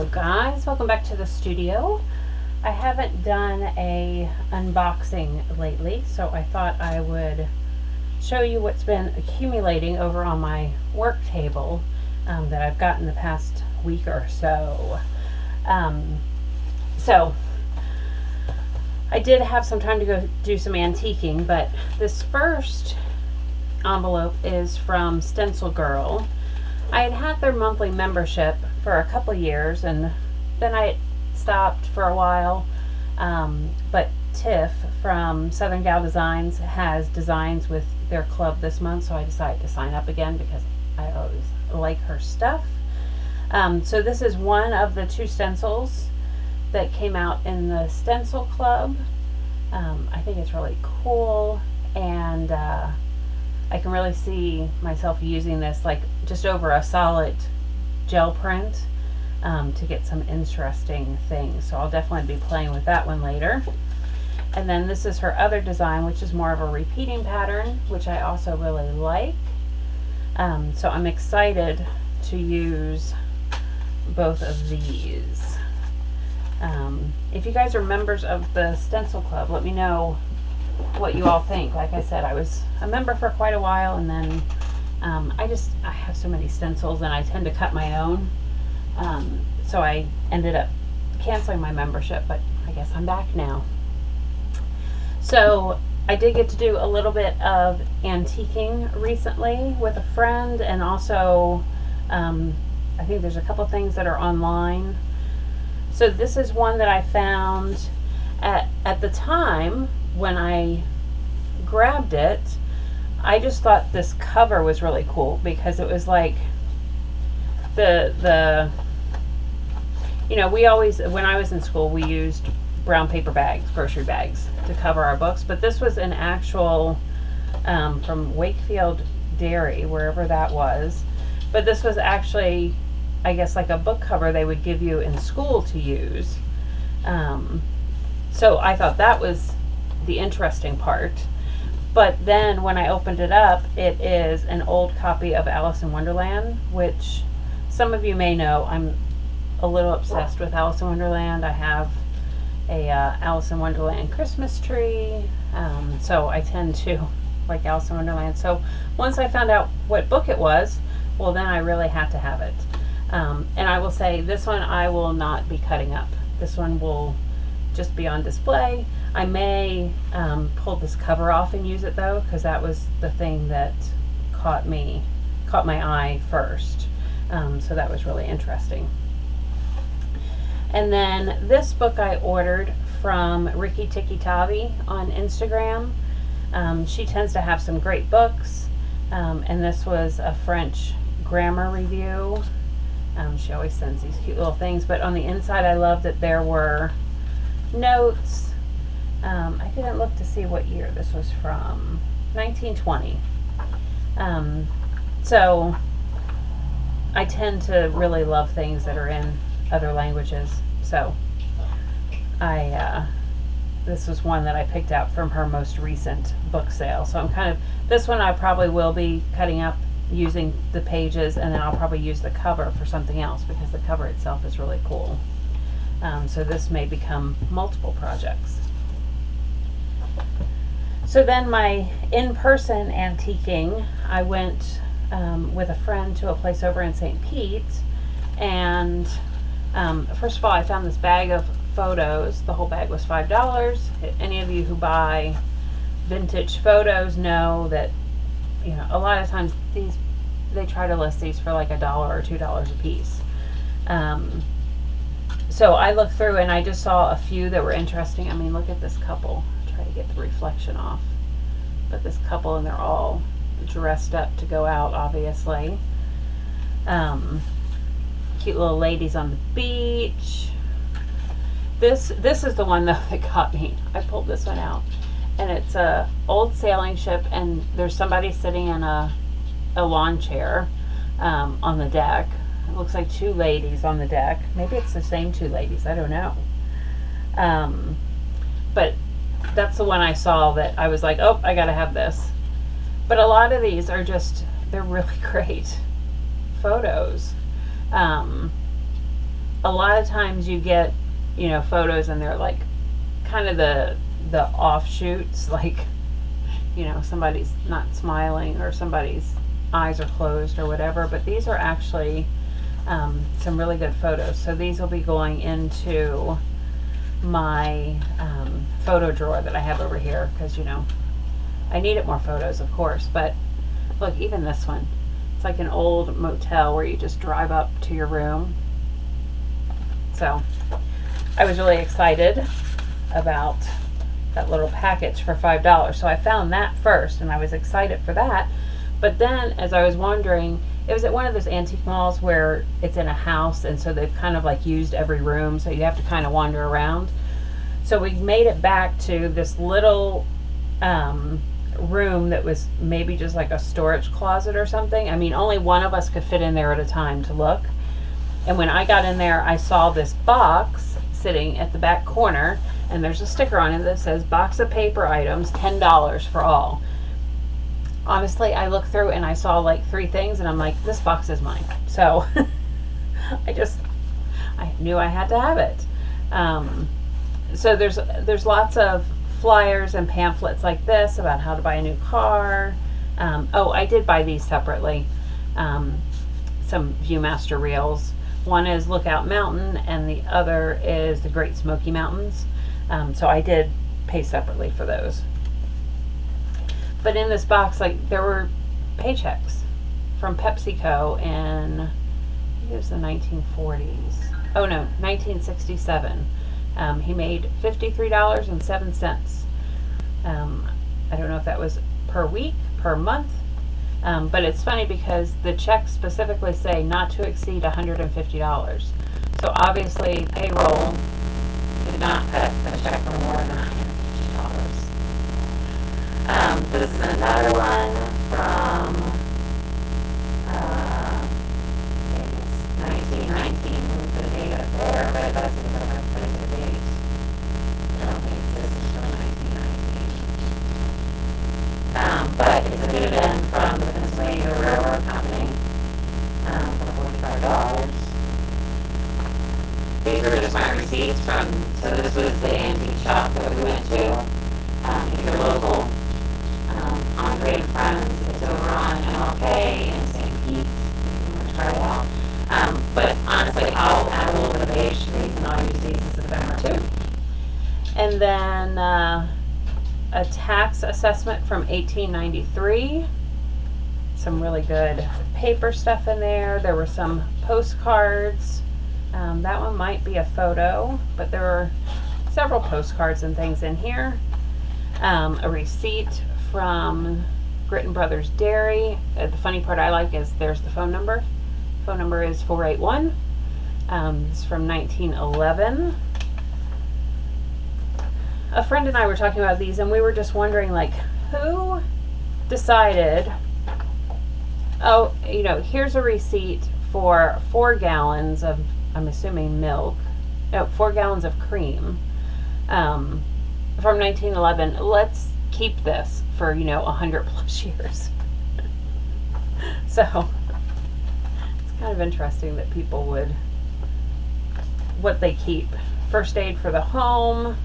Hello guys, welcome back to the studio. I haven't done a unboxing lately, so I thought I would show you what's been accumulating over on my work table that I've gotten the past week or so. Um, so I did have some time to go do some antiquing, but this first envelope is from Stencil Girl. I had had their monthly membership for a couple years, and then I stopped for a while. But Tiff from Southern Gal Designs has designs with their club this month, so I decided to sign up again because I always like her stuff. So this is one of the two stencils that came out in the Stencil Club. I think it's really cool, and I can really see myself using this like just over a solid gel print to get some interesting things. So I'll definitely be playing with that one later. And then this is her other design, which is more of a repeating pattern, which I also really like. So I'm excited to use both of these. If you guys are members of the Stencil Club, let me know what you all think. Like I said, I was a member for quite a while, and then I have so many stencils and I tend to cut my own. So I ended up canceling my membership, but I guess I'm back now. So I did get to do a little bit of antiquing recently with a friend, and also I think there's a couple things that are online. So this is one that I found at the time when I grabbed it. I just thought this cover was really cool because it was like the you know, we always, when I was in school, we used brown paper bags, grocery bags, to cover our books, but this was an actual from Wakefield Dairy, wherever that was. But this was actually, I guess, like a book cover they would give you in school to use. So I thought that was the interesting part. But then when I opened it up, it is an old copy of Alice in Wonderland, which some of you may know. I'm a little obsessed with Alice in Wonderland. I have a Alice in Wonderland Christmas tree, so I tend to like Alice in Wonderland. So once I found out what book it was, well, then I really had to have it. And I will say, this one I will not be cutting up. This one will just be on display. I may pull this cover off and use it though, because that was the thing that caught my eye first. So that was really interesting. And then this book I ordered from Ricky Tikki Tavi on Instagram. She tends to have some great books, and this was a French grammar review. She always sends these cute little things, but on the inside I love that there were notes. I didn't look to see what year this was from. 1920. So I tend to really love things that are in other languages. So this was one that I picked out from her most recent book sale. So this one I probably will be cutting up using the pages, and then I'll probably use the cover for something else because the cover itself is really cool. So this may become multiple projects. So then my in-person antiquing, I went with a friend to a place over in St. Pete, and first of all, I found this bag of photos. The whole bag was $5. Any of you who buy vintage photos know that, you know, a lot of times they try to list these for like $1 or $2 a piece. So I looked through and I just saw a few that were interesting. I mean, look at this couple. Try to get the reflection off. But this couple, and they're all dressed up to go out, obviously. Cute little ladies on the beach. This is the one though that got me. I pulled this one out, and it's a old sailing ship, and there's somebody sitting in a lawn chair on the deck. It looks like two ladies on the deck. Maybe it's the same two ladies. I don't know. But that's the one I saw that I was like, oh, I gotta have this. But a lot of these are just, they're really great photos. a lot of times you get, you know, photos and they're like kind of the offshoots, like, you know, somebody's not smiling or somebody's eyes are closed or whatever, but these are actually some really good photos. So these will be going into my photo drawer that I have over here, because, you know, I needed more photos, of course. But look, even this one, it's like an old motel where you just drive up to your room. So I was really excited about that little package for $5. So I found that first and I was excited for that. But then as I was wandering, it was at one of those antique malls where it's in a house, and so they've kind of like used every room, so you have to kind of wander around. So we made it back to this little room that was maybe just like a storage closet or something. I mean, only one of us could fit in there at a time to look. And when I got in there, I saw this box sitting at the back corner, and there's a sticker on it that says box of paper items, $10 for all. Honestly, I looked through and I saw like 3 things, and I'm like, this box is mine. So I knew I had to have it. So there's lots of flyers and pamphlets like this about how to buy a new car. Oh, I did buy these separately. Some Viewmaster reels. One is Lookout Mountain, and the other is the Great Smoky Mountains. So I did pay separately for those. But in this box, like, there were paychecks from PepsiCo in, I think it was the 1940s. Oh no, 1967. He made $53.07. I don't know if that was per week, per month, but it's funny because the checks specifically say not to exceed $150. So obviously payroll did not cut the check for more than $150. This is another one from, I think it's 1919, with the date up there, but it doesn't put the date. I don't think this is from 1919. But it's a dividend from the Pennsylvania Railroad Company for $45. These were just my receipts from, so this was the antique shop that we went to. If you're local, Andre and Friends, it's over on MLK and St. Pete, if you want to try it out. But honestly, I'll add a little bit of age to these, and I'll use these as a primer too. And then a tax assessment from 1893. Some really good paper stuff in there. There were some postcards. That one might be a photo, but there were several postcards and things in here. A receipt from Gritton Brothers Dairy. The funny part I like is there's the phone number. Phone number is 481. It's from 1911. A friend and I were talking about these, and we were just wondering, like, who decided, oh, you know, here's a receipt for 4 gallons of, I'm assuming milk, no, 4 gallons of cream, from 1911. Let's keep this for, you know, 100 plus years. So it's kind of interesting that people would, what they keep. First aid for the home.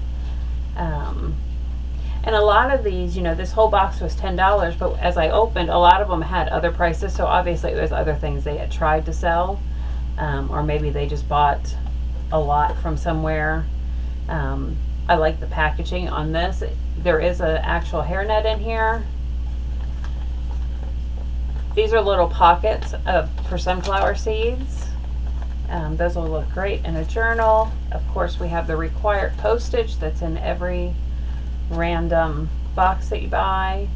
And a lot of these, you know, this whole box was $10, but as I opened, a lot of them had other prices, so obviously it was other things they had tried to sell, or maybe they just bought a lot from somewhere. I like the packaging on this. There is an actual hairnet in here. These are little pockets for sunflower seeds. Those will look great in a journal. Of course, we have the required postage that's in every random box that you buy.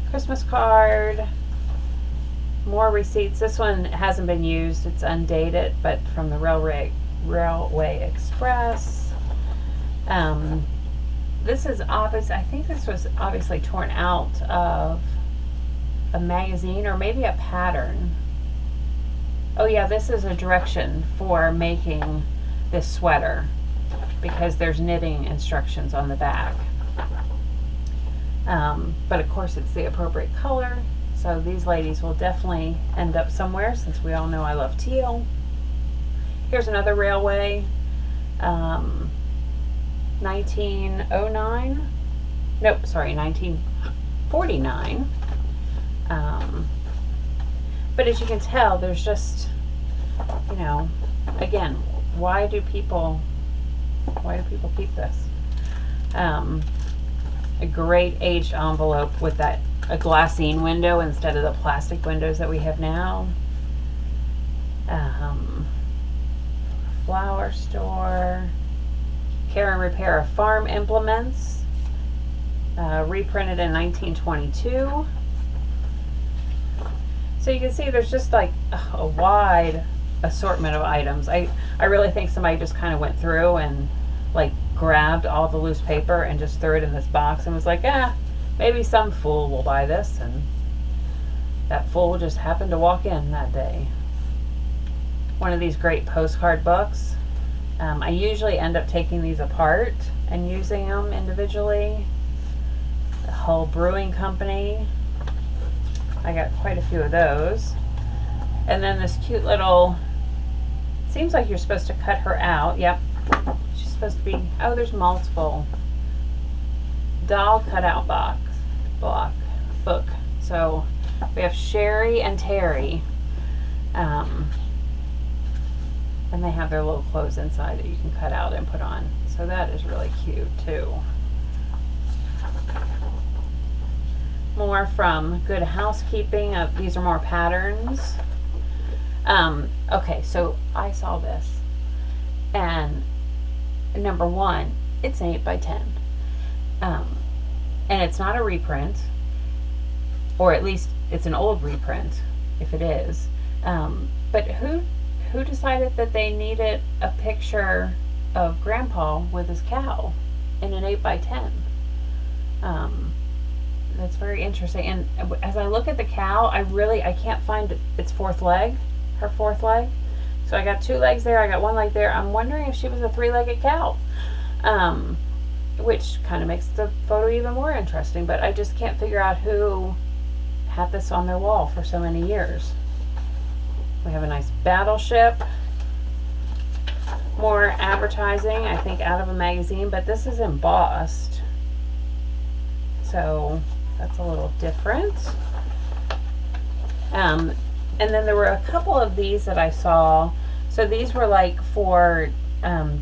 Christmas card. More receipts. This one hasn't been used. It's undated, but from the Railway Express. This is obvious. I think this was obviously torn out of a magazine or maybe a pattern. Oh yeah, this is a direction for making this sweater, because there's knitting instructions on the back. But of course it's the appropriate color, so these ladies will definitely end up somewhere, since we all know I love teal. Here's another railway. 1909. Nope, sorry, 1949. But as you can tell, there's just, you know, again, why do people keep this? A great aged envelope with a glassine window instead of the plastic windows that we have now. Flower store. Care and repair of farm implements. Reprinted in 1922. So you can see there's just like a wide assortment of items. I really think somebody just kind of went through and like grabbed all the loose paper and just threw it in this box and was like, maybe some fool will buy this, and that fool just happened to walk in that day. One of these great postcard books. I usually end up taking these apart and using them individually. The Hull Brewing Company. I got quite a few of those. And then this cute little, seems like you're supposed to cut her out. Yep. She's supposed to be, oh, there's multiple. Doll cutout book. So we have Sherry and Terry. And they have their little clothes inside that you can cut out and put on. So that is really cute too. More from Good Housekeeping. These are more patterns. Okay, so I saw this. And number one, it's an 8x10. And it's not a reprint. Or at least it's an old reprint, if it is. But who decided that they needed a picture of Grandpa with his cow in an 8x10? That's very interesting. And as I look at the cow, I can't find its fourth leg, her fourth leg. So I got 2 legs there, I got 1 leg there. I'm wondering if she was a 3-legged cow, which kind of makes the photo even more interesting. But I just can't figure out who had this on their wall for so many years. We have a nice battleship. More advertising, I think out of a magazine, but this is embossed. So that's a little different. And then there were a couple of these that I saw. So these were like for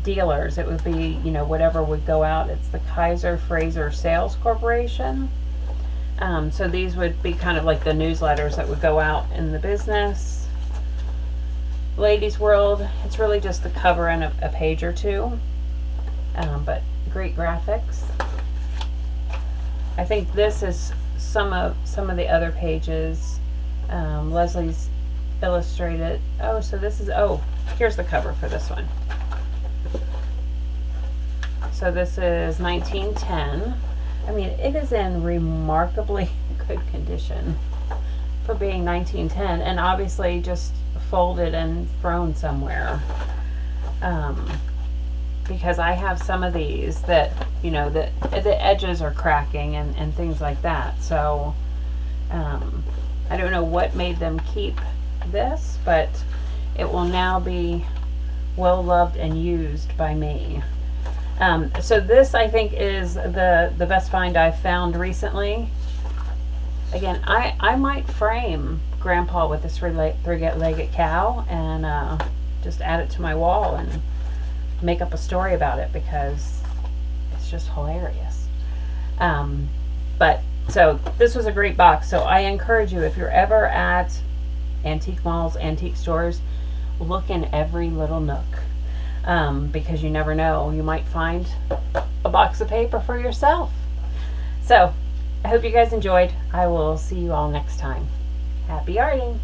dealers. It would be, whatever would go out. It's the Kaiser Fraser Sales Corporation. So these would be kind of like the newsletters that would go out in the business. Ladies World, it's really just the cover and a page or two, but great graphics. I think this is some of the other pages. Leslie's Illustrated. Oh, so this is, here's the cover for this one. So this is 1910. I mean, it is in remarkably good condition for being 1910, and obviously just folded and thrown somewhere. Because I have some of these that, the edges are cracking and things like that. So I don't know what made them keep this, but it will now be well loved and used by me. So this, I think, is the best find I've found recently. Again, I might frame Grandpa with this three-legged cow and just add it to my wall and make up a story about it, because it's just hilarious. So this was a great box. So I encourage you, if you're ever at antique malls, antique stores, look in every little nook, because you never know, you might find a box of paper for yourself. So I hope you guys enjoyed. I will see you all next time. Happy arting!